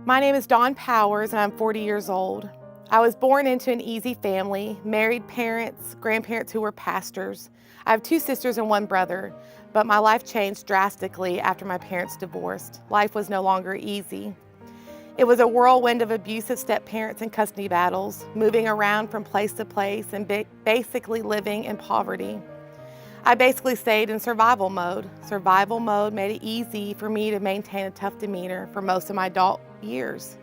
My name is Dawn Powers, and I'm 40 years old. I was born into an easy family, married parents, grandparents who were pastors. I have 2 sisters and 1 brother, but my life changed drastically after my parents divorced. Life was no longer easy. It was a whirlwind of abusive step-parents and custody battles, moving around from place to place and basically living in poverty. I basically stayed in survival mode. Survival mode made it easy for me to maintain a tough demeanor for most of my adult years.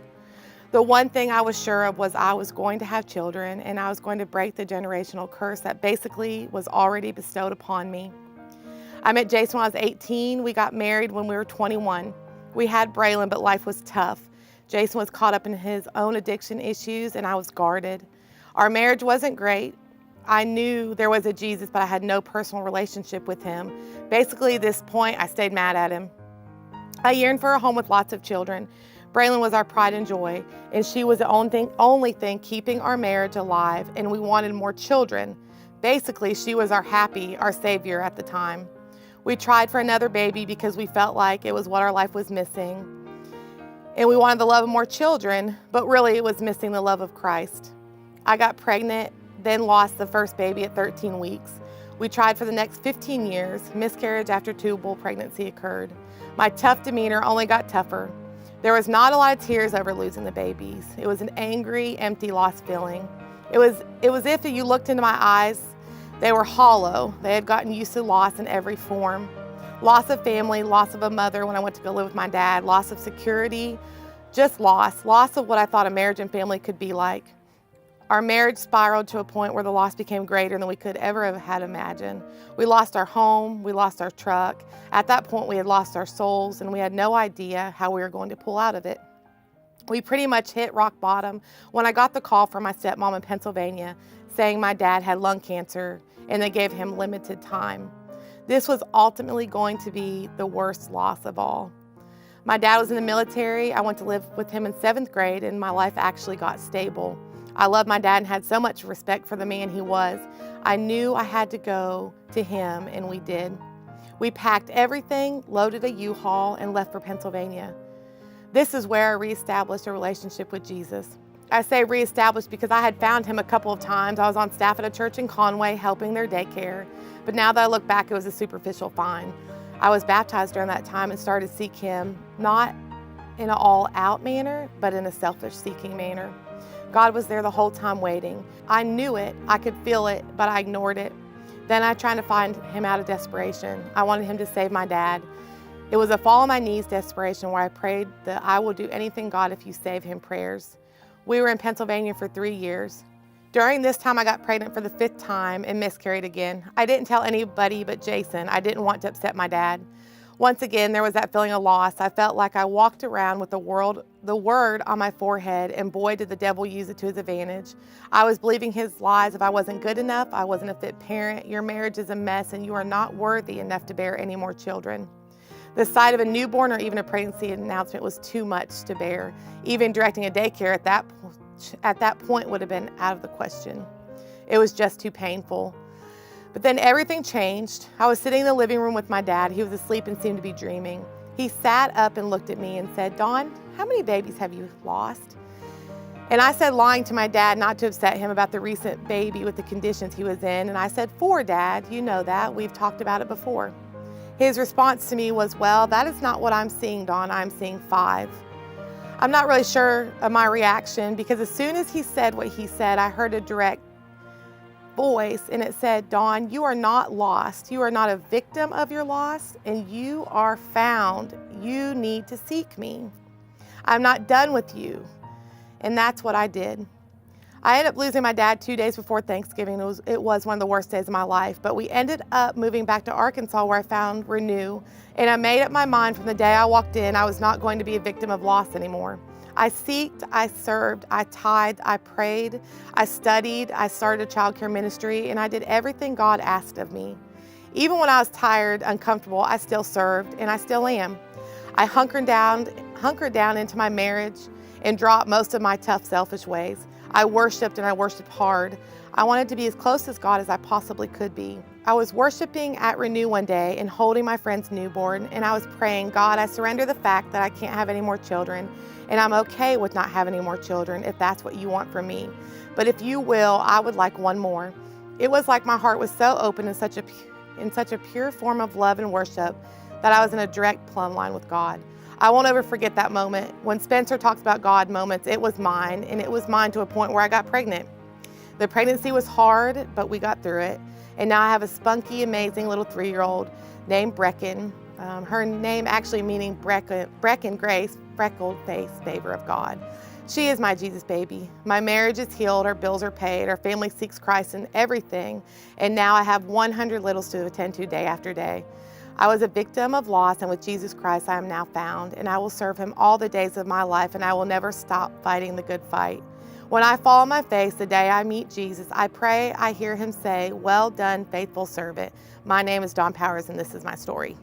The one thing I was sure of was I was going to have children, and I was going to break the generational curse that basically was already bestowed upon me. I met Jason when I was 18. We got married when we were 21. We had Braylon, but life was tough. Jason was caught up in his own addiction issues, and I was guarded. Our marriage wasn't great. I knew there was a Jesus, but I had no personal relationship with him. Basically, at this point, I stayed mad at him. I yearned for a home with lots of children. Braylon was our pride and joy, and she was the only thing keeping our marriage alive, and we wanted more children. Basically, she was our savior at the time. We tried for another baby because we felt like it was what our life was missing. And we wanted the love of more children, but really it was missing the love of Christ. I got pregnant, then lost the first baby at 13 weeks. We tried for the next 15 years. Miscarriage after tubal pregnancy occurred. My tough demeanor only got tougher. There was not a lot of tears over losing the babies. It was an angry, empty, lost feeling. It was if you looked into my eyes, they were hollow. They had gotten used to loss in every form. Loss of family, loss of a mother when I went to go live with my dad, loss of security, just loss of what I thought a marriage and family could be like. Our marriage spiraled to a point where the loss became greater than we could ever have had imagined. We lost our home, we lost our truck. At that point, we had lost our souls, and we had no idea how we were going to pull out of it. We pretty much hit rock bottom when I got the call from my stepmom in Pennsylvania saying my dad had lung cancer, and they gave him limited time. This was ultimately going to be the worst loss of all. My dad was in the military. I went to live with him in 7th grade, and my life actually got stable. I loved my dad and had so much respect for the man he was. I knew I had to go to him, and we did. We packed everything, loaded a U-Haul, and left for Pennsylvania. This is where I reestablished a relationship with Jesus. I say reestablished because I had found him a couple of times. I was on staff at a church in Conway helping their daycare, but now that I look back, it was a superficial find. I was baptized during that time and started to seek him, not in an all-out manner, but in a selfish seeking manner. God was there the whole time waiting. I knew it, I could feel it, but I ignored it. Then I tried to find him out of desperation. I wanted him to save my dad. It was a fall on my knees desperation where I prayed that I will do anything, God, if you save him prayers. We were in Pennsylvania for 3 years. During this time, I got pregnant for the 5th time and miscarried again. I didn't tell anybody but Jason. I didn't want to upset my dad. Once again, there was that feeling of loss. I felt like I walked around with the word on my forehead, and boy, did the devil use it to his advantage. I was believing his lies. If I wasn't good enough, I wasn't a fit parent, your marriage is a mess, and you are not worthy enough to bear any more children. The sight of a newborn or even a pregnancy announcement was too much to bear. Even directing a daycare at that point would have been out of the question. It was just too painful. But then everything changed. I was sitting in the living room with my dad. He was asleep and seemed to be dreaming. He sat up and looked at me and said, "Dawn, how many babies have you lost?" And I said, lying to my dad, not to upset him about the recent baby with the conditions he was in. And I said, "4, Dad, you know that. We've talked about it before." His response to me was, "Well, that is not what I'm seeing, Dawn. I'm seeing 5. I'm not really sure of my reaction because as soon as he said what he said, I heard a direct voice and it said, "Dawn, you are not lost. You are not a victim of your loss, and you are found. You need to seek me. I'm not done with you." And that's what I did. I ended up losing my dad 2 days before Thanksgiving. It was one of the worst days of my life, but we ended up moving back to Arkansas where I found Renew, and I made up my mind from the day I walked in I was not going to be a victim of loss anymore. I seeked, I served, I tithed, I prayed, I studied, I started a child care ministry, and I did everything God asked of me. Even when I was tired, uncomfortable, I still served, and I still am. I hunkered down into my marriage and dropped most of my tough, selfish ways. I worshiped, and I worshiped hard. I wanted to be as close to God as I possibly could be. I was worshiping at Renew one day and holding my friend's newborn, and I was praying, God, I surrender the fact that I can't have any more children, and I'm okay with not having any more children if that's what you want for me. But if you will, I would like one more. It was like my heart was so open in such a pure form of love and worship that I was in a direct plumb line with God. I won't ever forget that moment. When Spencer talks about God moments, it was mine, and it was mine to a point where I got pregnant. The pregnancy was hard, but we got through it. And now I have a spunky, amazing little 3-year-old named Brecken. Her name actually meaning Brecken Grace, freckled face, favor of God. She is my Jesus baby. My marriage is healed, our bills are paid, our family seeks Christ in everything, and now I have 100 littles to attend to day after day. I was a victim of loss, and with Jesus Christ I am now found, and I will serve him all the days of my life, and I will never stop fighting the good fight. When I fall on my face the day I meet Jesus, I pray I hear him say, "Well done, faithful servant." My name is Dawn Powers, and this is my story.